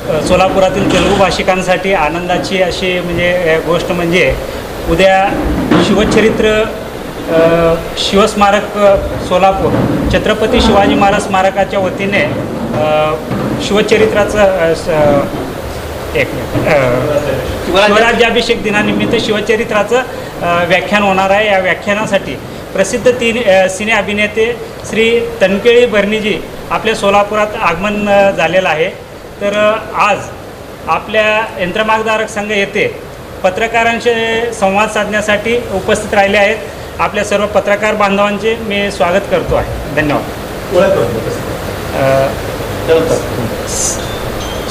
सोलापुरातील तेलुगू भाषिकांसाठी आनंदाची अशी म्हणजे गोष्ट म्हणजे उद्या शिवचरित्र शिवस्मारक सोलापूर छत्रपती शिवाजी महाराज स्मारकाच्या वतीने शिवचरित्राचं शिवराज्याभिषेक दिनानिमित्त शिवचरित्राचं व्याख्यान होणार आहे। या व्याख्यानासाठी प्रसिद्ध सिने अभिनेते श्री तनकेळी भरणीजी आपल्या सोलापुरात आगमन झालेलं आहे। तर आज आपल्या यंत्रमागधारक संघ येथे पत्रकारांशी संवाद साधण्यासाठी उपस्थित राहिले आहेत। आपल्या सर्व पत्रकार बांधवांचे मी स्वागत करतो आहे। धन्यवाद।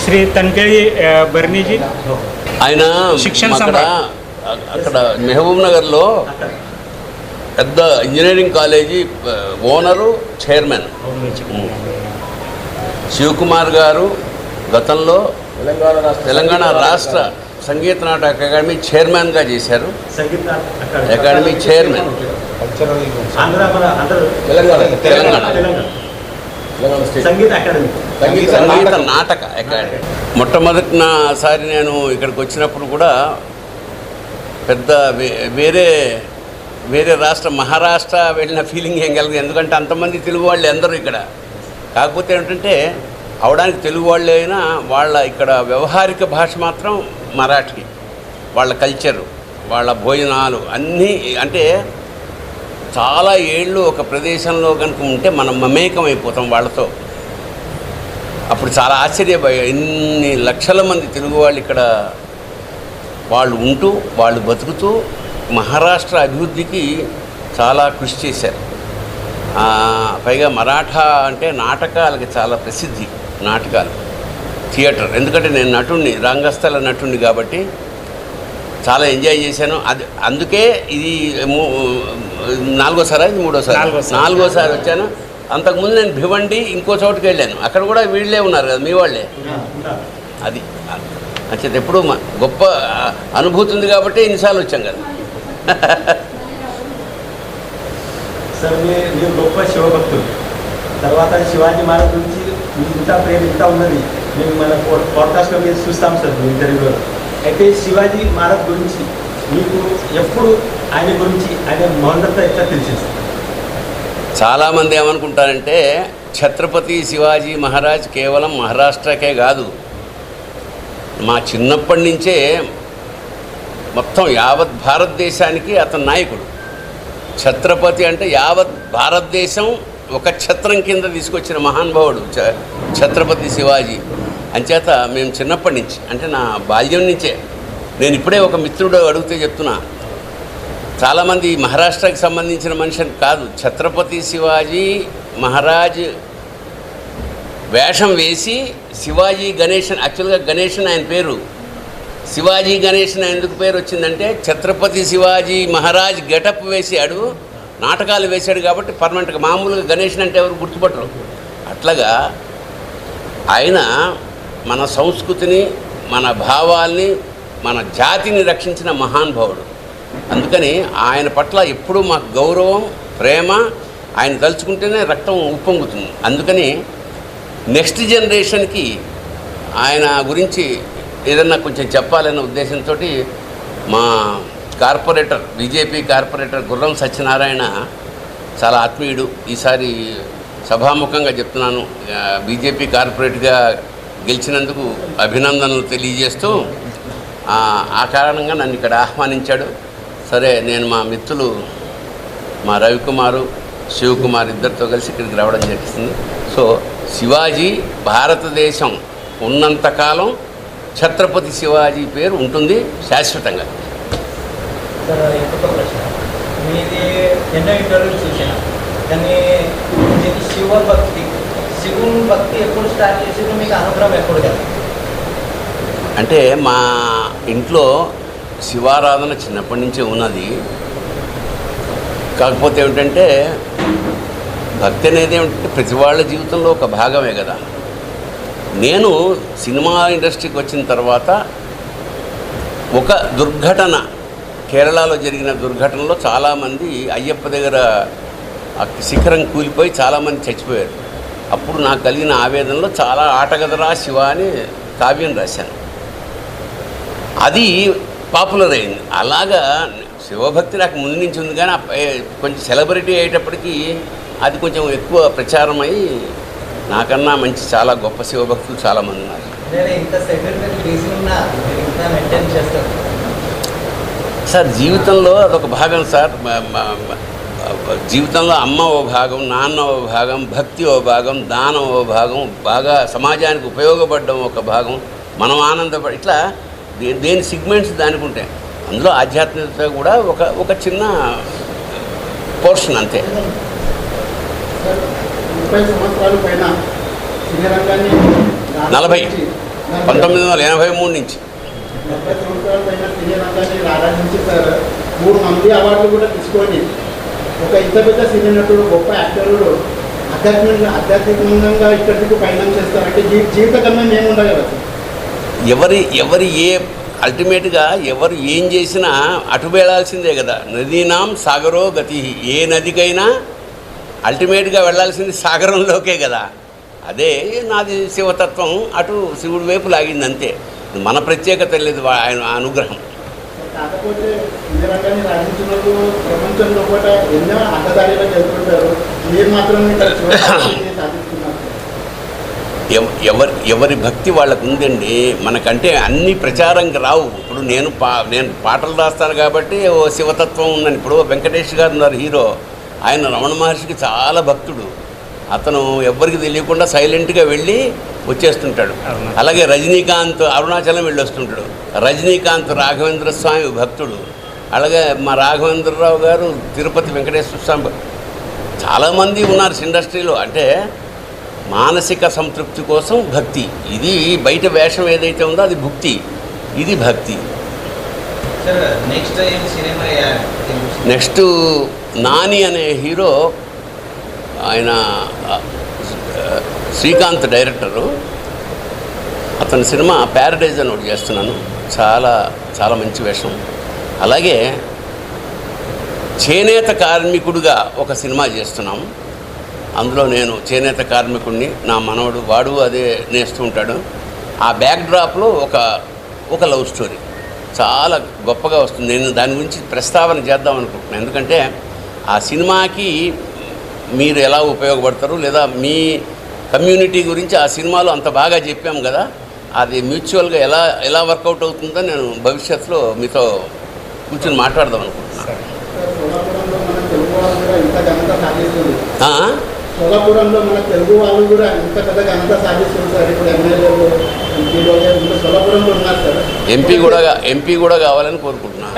శ్రీ తన్కేళి బర్నీజీ ఆయన శిక్షణ అక్కడ మెహబూబ్ నగర్లో పెద్ద engineering college owner chairman Shivakumar గారు గతంలో తెలంగాణ రాష్ట్ర సంగీత నాటక అకాడమీ చైర్మన్గా చేశారు। Academy chairman Sangeet Natak academy. మొట్టమొదటిసారి నేను ఇక్కడికి వచ్చినప్పుడు కూడా పెద్ద వేరే రాష్ట్ర మహారాష్ట్ర వెళ్ళిన ఫీలింగ్ ఏం కలిగింది, ఎందుకంటే అంతమంది తెలుగు వాళ్ళు అందరూ ఇక్కడ। కాకపోతే ఏంటంటే అవడానికి తెలుగు వాళ్ళే అయినా వాళ్ళ ఇక్కడ వ్యవహారిక భాష మాత్రం మరాఠీ, వాళ్ళ కల్చరు, వాళ్ళ భోజనాలు అన్నీ అంటే చాలా ఏళ్ళు ఒక ప్రదేశంలో కనుక ఉంటే మనం మమేకం అయిపోతాం వాళ్ళతో। అప్పుడు చాలా ఆశ్చర్యపోయా, ఇన్ని లక్షల మంది తెలుగు వాళ్ళు ఇక్కడ వాళ్ళు ఉంటూ వాళ్ళు బతుకుతూ మహారాష్ట్ర అభివృద్ధికి చాలా కృషి చేశారు। పైగా మరాఠా అంటే నాటకాలకి చాలా ప్రసిద్ధి, నాటకాలు థియేటర్, ఎందుకంటే నేను నటుడిని, రంగస్థల నటుడిని కాబట్టి చాలా ఎంజాయ్ చేశాను। అందుకే ఇది నాలుగోసారి వచ్చాను। అంతకుముందు నేను భివండి ఇంకో చోటుకి వెళ్ళాను, అక్కడ కూడా వీళ్ళే ఉన్నారు కదా, మీ వాళ్ళే। అది అంటే ఎప్పుడు గొప్ప అనుభూతి ఉంది కాబట్టి ఇన్నిసార్లు వచ్చాం కదా। సార్ మీరు గొప్ప శివభక్తులు, తర్వాత శివాజీ మహారాజ్ గురించి మీకు ఇంత ప్రేమ ఇంత ఉన్నది, మేము మన పాడ్కాస్ట్లో మీరు చూస్తాం సార్ మీ ఇంటర్వ్యూలో। అయితే శివాజీ మహారాజ్ గురించి మీకు ఎప్పుడు ఆయన గురించి ఆయన మహోన్నత ఎట్లా తెలిసింది? చాలామంది ఏమనుకుంటారంటే ఛత్రపతి శివాజీ మహారాజ్ కేవలం మహారాష్ట్రకే కాదు, మా చిన్నప్పటి నుంచే మొత్తం యావత్ భారతదేశానికి అతని నాయకుడు। ఛత్రపతి అంటే యావత్ భారతదేశం ఒక ఛత్రం కింద తీసుకొచ్చిన మహానుభావుడు ఛత్రపతి శివాజీ। అంచేత మేము చిన్నప్పటి నుంచి అంటే నా బాల్యం నుంచే, నేను ఇప్పుడే ఒక మిత్రుడు అడిగితే చెప్తున్నా, చాలామంది మహారాష్ట్రకి సంబంధించిన మనిషిని కాదు, ఛత్రపతి శివాజీ మహారాజ్ వేషం వేసి శివాజీ గణేషన్, యాక్చువల్గా గణేషన్ ఆయన పేరు, శివాజీ గణేషన్ ఎందుకు పేరు వచ్చిందంటే ఛత్రపతి శివాజీ మహారాజ్ గెటప్ వేసాడు, నాటకాలు వేశాడు కాబట్టి పర్మనెంట్గా, మామూలుగా గణేషన్ అంటే ఎవరు గుర్తుపట్టరు। అట్లాగా ఆయన మన సంస్కృతిని, మన భావాల్ని, మన జాతిని రక్షించిన మహానుభావుడు। అందుకని ఆయన పట్ల ఎప్పుడూ మాకు గౌరవం, ప్రేమ, ఆయన తలుచుకుంటేనే రక్తం ఉప్పొంగుతుంది। అందుకని నెక్స్ట్ జనరేషన్కి ఆయన గురించి ఏదన్నా కొంచెం చెప్పాలన్న ఉద్దేశంతో మా కార్పొరేటర్, బీజేపీ కార్పొరేటర్ గుర్రం సత్యనారాయణ చాలా ఆత్మీయుడు, ఈసారి సభాముఖంగా చెప్తున్నాను, బీజేపీ కార్పొరేట్గా గెలిచినందుకు అభినందనలు తెలియజేస్తూ ఆ కారణంగా నన్ను ఇక్కడ ఆహ్వానించాడు। సరే, నేను మా మిత్రులు మా రవికుమారు, శివకుమార్ ఇద్దరితో కలిసి ఇక్కడికి రావడం జరిగింది। సో శివాజీ భారతదేశం ఉన్నంతకాలం ఛత్రపతి శివాజీ పేరు ఉంటుంది శాశ్వతంగా। మీది ఎన్నో ఇంటర్వ్యూలు చూసిన, కానీ మీకు శివుని భక్తి ఎప్పుడు స్టార్ట్ చేసిందో, మీకు అనుగ్రహం ఎప్పుడు కదా? అంటే మా ఇంట్లో శివారాధన చిన్నప్పటి నుంచే ఉన్నది, కాకపోతే ఏమిటంటే భక్తి అనేది ఏమిటంటే ప్రతి వాళ్ళ జీవితంలో ఒక భాగమే కదా। నేను సినిమా ఇండస్ట్రీకి వచ్చిన తర్వాత ఒక దుర్ఘటన, కేరళలో జరిగిన దుర్ఘటనలో చాలామంది అయ్యప్ప దగ్గర శిఖరం కూలిపోయి చాలామంది చచ్చిపోయారు। అప్పుడు నాకు కలిగిన ఆవేదనలో చాలా ఆటగదరా శివ అని కావ్యం రాశాను. అది పాపులర్ అయింది. అలాగా శివభక్తి నాకు ముందు నుంచి ఉంది, కానీ కొంచెం సెలబ్రిటీ అయ్యేటప్పటికి అది కొంచెం ఎక్కువ ప్రచారమై నాకన్నా మంచి చాలా గొప్ప శివభక్తులు చాలామంది ఉన్నారు. సార్ జీవితంలో అదొక భాగం సార్. జీవితంలో అమ్మ ఓ భాగం, నాన్న ఓ భాగం, భక్తి ఓ భాగం, దానం ఓ భాగం, బాగా సమాజానికి ఉపయోగపడడం ఒక భాగం, మనం ఆనందపడి ఇట్లా దేని సిగ్మెంట్స్ దానికి ఉంటాయి. అందులో ఆధ్యాత్మికత కూడా ఒక చిన్న పోర్షన్ అంతే. 30 సంవత్సరాల పైన 1983 నుంచి 30 సంవత్సరాల పైన సినీ రంగాన్ని రాణించి సార్ 3 మంది అవార్డులు కూడా తీసుకొని ఒక ఇంత పెద్ద సినీ నటుడు, గొప్ప యాక్టరుడు ఆధ్యాత్మికంగా ఇక్కడికి పయనం చేస్తారంటే జీవిత గమ్యం ఏముండదు కదా సార్. ఎవరి ఏ అల్టిమేట్గా ఎవరు ఏం చేసినా అటు వెళ్ళాల్సిందే కదా. నదీనాం సాగరో గతి. ఏ నదికైనా అల్టిమేట్గా వెళ్ళాల్సింది సాగరంలోకే కదా. అదే నాది శివతత్వం, అటు శివుడి వైపు లాగింది అంతే. మన ప్రత్యేకత లేదు, ఆయన అనుగ్రహం. కాకపోతే సినీ రంగాన్ని రాణించినప్పుడు ప్రపంచంలో కూడా ఎన్నో అడ్డదారిలోకి వెళ్తుంటారు, మీరు మాత్రం సాధిస్తున్నారు. ఎవరి భక్తి వాళ్ళకు ఉందండి. మనకంటే అన్ని ప్రచారంకి రావు. ఇప్పుడు నేను పాటలు రాస్తాను కాబట్టి ఓ శివతత్వం ఉందని. ఇప్పుడు వెంకటేష్ గారు ఉన్నారు హీరో, ఆయన రమణ మహర్షికి చాలా భక్తుడు. అతను ఎవ్వరికి తెలియకుండా సైలెంట్గా వెళ్ళి వచ్చేస్తుంటాడు. అలాగే రజనీకాంత్ అరుణాచలం వెళ్ళి వస్తుంటాడు. రజనీకాంత్ రాఘవేంద్ర స్వామి భక్తుడు. అలాగే మా రాఘవేంద్రరావు గారు తిరుపతి వెంకటేశ్వర స్వామి. చాలామంది ఉన్నారు ఇండస్ట్రీలో. అంటే మానసిక సంతృప్తి కోసం భక్తి. ఇది బయట వేషం ఏదైతే ఉందో అది భుక్తి, ఇది భక్తి. నెక్స్ట్ నాని అనే హీరో, ఆయన శ్రీకాంత్ డైరెక్టరు. అతని సినిమా ప్యారడైజ్ అని ఒకటి చేస్తున్నాను. చాలా చాలా మంచి వేషం. అలాగే చేనేత కార్మికుడిగా ఒక సినిమా చేస్తున్నాము. అందులో నేను చేనేత కార్మికుడిని, నా మనవడు వాడు అదే నేస్తూ ఉంటాడు. ఆ బ్యాక్డ్రాప్లో ఒక లవ్ స్టోరీ చాలా గొప్పగా వస్తుంది. నేను దాని గురించి ప్రస్తావన చేద్దాం అనుకుంటున్నాను. ఎందుకంటే ఆ సినిమాకి మీరు ఎలా ఉపయోగపడతారు, లేదా మీ కమ్యూనిటీ గురించి ఆ సినిమాలో అంత బాగా చెప్పాం కదా, అది మ్యూచువల్గా ఎలా వర్కౌట్ అవుతుందో నేను భవిష్యత్తులో మీతో కూర్చొని మాట్లాడదాం అనుకుంటున్నాను. సోలాపురంలో మన తెలుగు వాళ్ళు కూడా ఇంత పెద్దగా అంతా సాధిస్తుంది సార్. ఇప్పుడు ఎమ్మెల్యేలు, ఎంపీలు సోలాపురంలో ఉన్నారు సార్. ఎంపీ కూడా కావాలని కోరుకుంటున్నాను.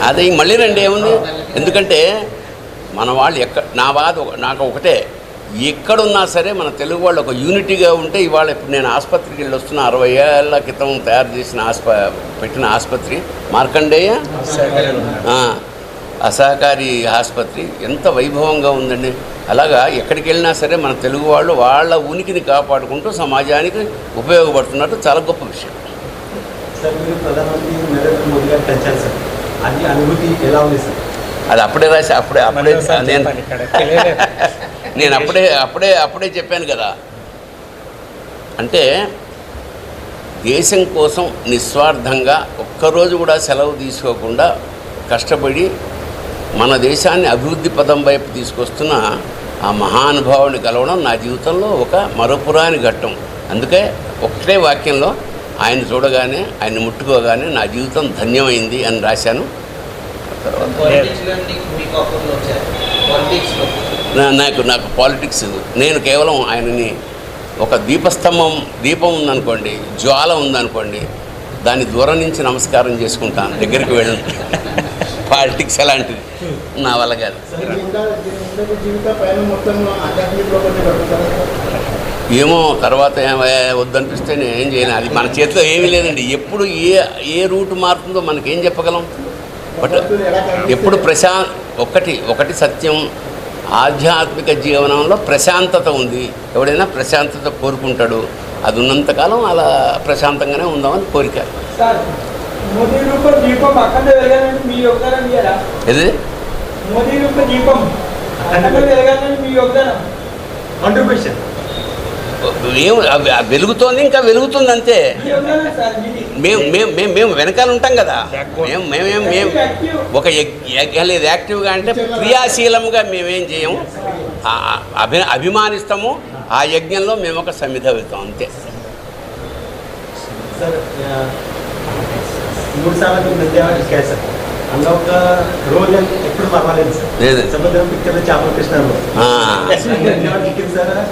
అదే మళ్ళీ రండి, ఏముంది. ఎందుకంటే మన వాళ్ళు నాకు ఒకటే, ఎక్కడున్నా సరే మన తెలుగు వాళ్ళు ఒక యూనిటీగా ఉంటే. ఇవాళ ఇప్పుడు నేను ఆసుపత్రికి వెళ్ళి వస్తున్న 60 ఏళ్ల క్రితం తయారు చేసిన పెట్టిన ఆసుపత్రి మార్కండేయ అసహకారి ఆసుపత్రి ఎంత వైభవంగా ఉందండి. అలాగా ఎక్కడికి వెళ్ళినా సరే మన తెలుగు వాళ్ళు వాళ్ళ ఉనికిని కాపాడుకుంటూ సమాజానికి ఉపయోగపడుతున్నట్టు చాలా గొప్ప విషయం. సార్ మీరు ప్రధానమంత్రి నరేంద్ర మోదీ గారు కలిశారు సార్, అది అనుభూతి ఎలా ఉంది సార్? అది అప్పుడే రాసి నేను అప్పుడే చెప్పాను కదా. అంటే దేశం కోసం నిస్వార్థంగా ఒక్కరోజు కూడా సెలవు తీసుకోకుండా కష్టపడి మన దేశాన్ని అభివృద్ధి పదం వైపు తీసుకొస్తున్న ఆ మహానుభావుని కలవడం నా జీవితంలో ఒక మరపురాని ఘట్టం. అందుకే ఒక్కటే వాక్యంలో ఆయన చూడగానే, ఆయన ముట్టుకోగానే నా జీవితం ధన్యమైంది అని రాశాను. నాకు పాలిటిక్స్, నేను కేవలం ఆయనని ఒక దీపం ఉందనుకోండి, జ్వాల ఉందనుకోండి, దాన్ని దూరం నుంచి నమస్కారం చేసుకుంటాను, దగ్గరికి వెళ్ళను. పాలిటిక్స్ అలాంటిది నా వల్ల కాదు. ఏమో తర్వాత వద్దనిపిస్తే నేను ఏం చేయను. అది మన చేతిలో ఏమీ లేదండి. ఎప్పుడు ఏ రూట్ మారుతుందో మనకేం చెప్పగలం. బట్ ఎప్పుడు ఒకటి సత్యం, ఆధ్యాత్మిక జీవనంలో ప్రశాంతత ఉంది. ఎవడైనా ప్రశాంతత కోరుకుంటాడు. అది ఉన్నంతకాలం అలా ప్రశాంతంగానే ఉందామని కోరిక. ఇది కాంట్రిబ్యూషన్ ఏం వెలుగుతోంది, ఇంకా వెలుగుతుంది అంతే. మేము వెనకాల ఉంటాం కదా. మేము ఒక లేదు యాక్టివ్గా అంటే క్రియాశీలంగా మేమేం చేయము, అభిమానిస్తాము. ఆ యజ్ఞంలో మేము ఒక సమిధ అవుతాం అంతే. సార్ 3 సార్లు నంద్యాల సార్ అందులో ఒక రోజు ఎప్పుడు పర్వాలేదు సార్. లేదు సముద్రం పిక్చర్లో చేపల కృష్ణ సార్.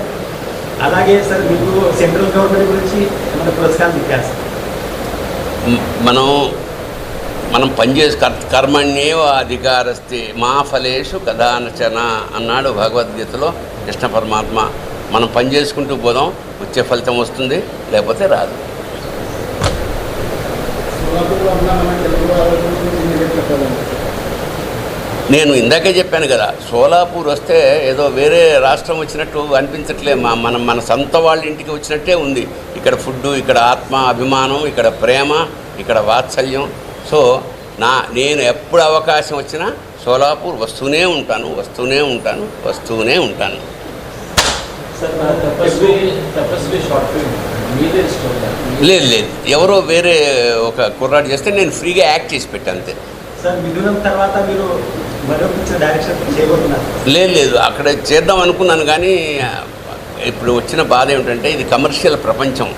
అలాగే సార్ మీకు సెంట్రల్ గవర్నమెంట్ గురించి మన పురస్కారం ఇచ్చారు సార్. మనం పనిచేసి కర్మణ్యేవ అధికారస్తే మా ఫలేషు కదానచన అన్నాడు భగవద్గీతలో కృష్ణ పరమాత్మ. మనం పని చేసుకుంటూ పోదాం, వచ్చే ఫలితం వస్తుంది, లేకపోతే రాదు. నేను ఇందాకే చెప్పాను కదా, సోలాపూర్ వస్తే ఏదో వేరే రాష్ట్రం వచ్చినట్టు అనిపించట్లే. మన సొంత వాళ్ళ ఇంటికి వచ్చినట్టే ఉంది. ఇక్కడ ఫుడ్డు, ఇక్కడ ఆత్మ అభిమానం, ఇక్కడ ప్రేమ, ఇక్కడ వాత్సల్యం. సో నేను ఎప్పుడు అవకాశం వచ్చినా సోలాపూర్ వస్తూనే ఉంటాను. లేదు ఎవరో వేరే ఒక కుర్రాడు చేస్తే నేను ఫ్రీగా యాక్ట్ చేసి పెట్టాను అంతే. లేదు అక్కడ చేద్దాం అనుకున్నాను, కానీ ఇప్పుడు వచ్చిన బాధ ఏమిటంటే ఇది కమర్షియల్ ప్రపంచం.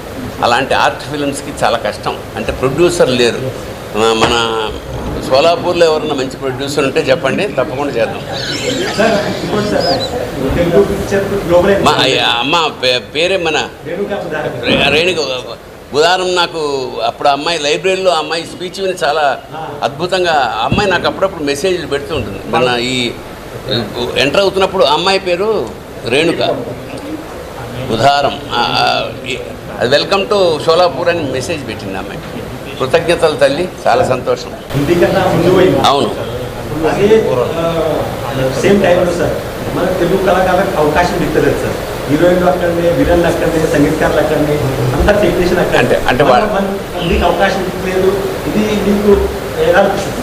అలాంటి ఆర్ట్ ఫిల్మ్స్కి చాలా కష్టం. అంటే ప్రొడ్యూసర్ లేరు. మన సోలాపూర్లో ఎవరన్నా మంచి ప్రొడ్యూసర్ ఉంటే చెప్పండి, తప్పకుండా చేద్దాం. అమ్మ పేరే మన రేణుక ఉదాహరణ. నాకు అప్పుడు అమ్మాయి లైబ్రరీలో అమ్మాయి స్పీచ్ విని చాలా అద్భుతంగా అమ్మాయి నాకు అప్పుడప్పుడు మెసేజ్లు పెడుతూ ఉంటుంది. మన ఈ ఎంటర్ అవుతున్నప్పుడు అమ్మాయి పేరు రేణుక ఉదాహరణ. అది వెల్కమ్ టు సోలాపూర్ అని మెసేజ్ పెట్టింది అమ్మాయి. కృతజ్ఞతలు తల్లి, చాలా సంతోషం. అవును సేమ్ టైంలో సార్ మన తెలుగు కళాకారులకు అవకాశం ఇస్తలేదు సార్. హీరోయిన్లు అక్కడనే, విలన్లు అక్కడనే, సంగీతకారులు అక్కడనే, అంతా టెక్నీషియన్ అక్కడ. అంటే మీకు అవకాశం ఇవ్వలేదు. ఇది మీకు ఎలా అనిపిస్తుంది?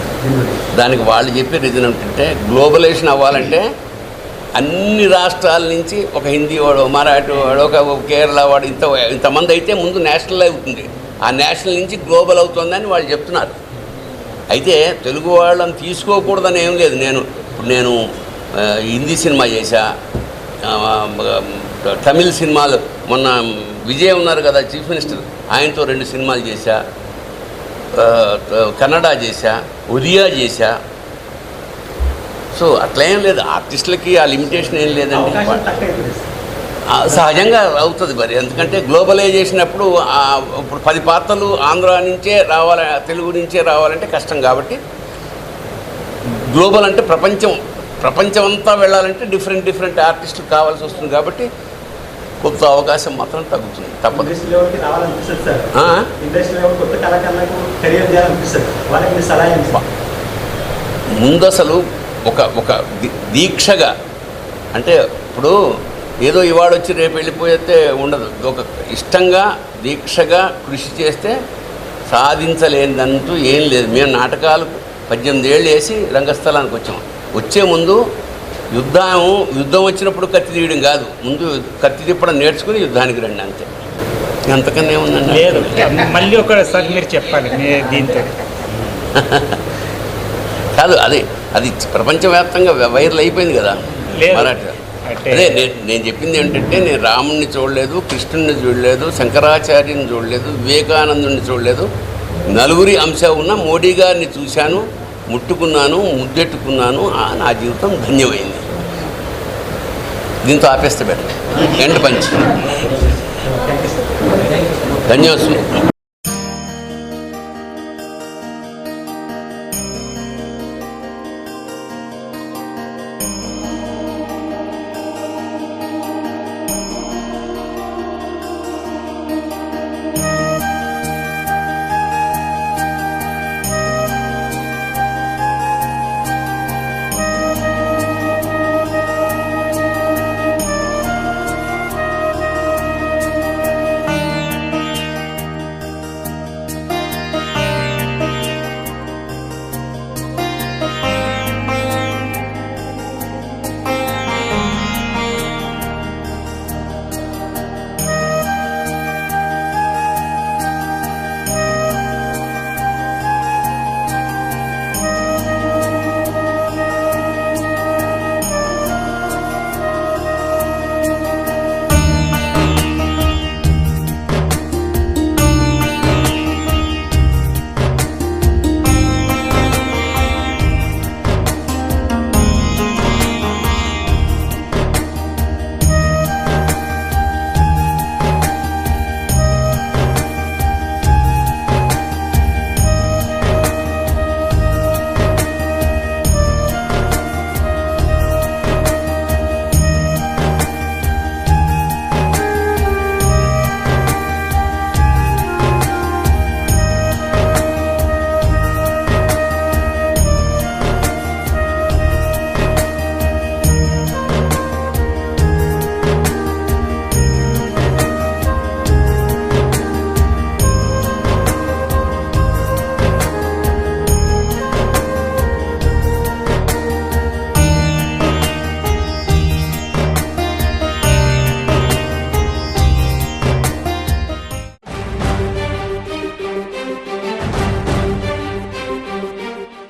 దానికి వాళ్ళు చెప్పే రీజన్ ఏంటంటే, గ్లోబలైజేషన్ అవ్వాలంటే అన్ని రాష్ట్రాల నుంచి ఒక హిందీ వాడు, మరాఠీ వాడు, ఒక కేరళ వాడు, ఇంతమంది అయితే ముందు నేషనల్ అవుతుంది. ఆ నేషనల్ నుంచి గ్లోబల్ అవుతుందని వాళ్ళు చెప్తున్నారు. అయితే తెలుగు వాళ్ళని తీసుకోకూడదని ఏం లేదు. నేను హిందీ సినిమా చేశా, తమిళ్ సినిమాలు, మొన్న విజయ్ ఉన్నారు కదా చీఫ్ మినిస్టర్, ఆయనతో 2 సినిమాలు చేశా, కన్నడ చేశా, ఒరియా చేశా. సో అట్లా ఏం లేదు, ఆర్టిస్టులకి ఆ లిమిటేషన్ ఏం లేదండి. సహజంగా అవుతుంది మరి. ఎందుకంటే గ్లోబలైజేషన్ అప్పుడు ఇప్పుడు 10 పాత్రలు ఆంధ్ర నుంచే రావాలి, తెలుగు నుంచే రావాలంటే కష్టం. కాబట్టి గ్లోబల్ అంటే ప్రపంచం అంతా వెళ్ళాలంటే డిఫరెంట్ ఆర్టిస్టులు కావాల్సి వస్తుంది. కాబట్టి కొత్త అవకాశం మాత్రం తగ్గుతుంది, తప్పదు. ముందు అసలు ఒక దీక్షగా, అంటే ఇప్పుడు ఏదో ఇవాళ వచ్చి రేపు వెళ్ళిపోతే ఉండదు. ఒక ఇష్టంగా దీక్షగా కృషి చేస్తే సాధించలేదంటూ ఏం లేదు. మేము నాటకాలు 18 ఏళ్ళు వేసి రంగస్థలానికి వచ్చాము. వచ్చే ముందు యుద్ధం వచ్చినప్పుడు కత్తి తీయడం కాదు, ముందు కత్తి తిప్పడం నేర్చుకుని యుద్ధానికి రండి అంతే. అంతకన్నా ఏముందండి? లేదు, మళ్ళీ ఒకసారి మీరు చెప్పాలి దీంతో. కాదు, అది ప్రపంచవ్యాప్తంగా వైరల్ అయిపోయింది కదా మరాఠీ. అదే నేను చెప్పింది ఏంటంటే, నేను రాముడిని చూడలేదు, కృష్ణుడిని చూడలేదు, శంకరాచార్యుని చూడలేదు, వివేకానందుని చూడలేదు. నలుగురి అంశం ఉన్న మోడీ గారిని చూశాను, ముట్టుకున్నాను, ముద్దెట్టుకున్నాను. నా జీవితం ధన్యమైంది. దీంతో ఆపేస్తే బెటర్. End punch. ధన్యవాదాలు.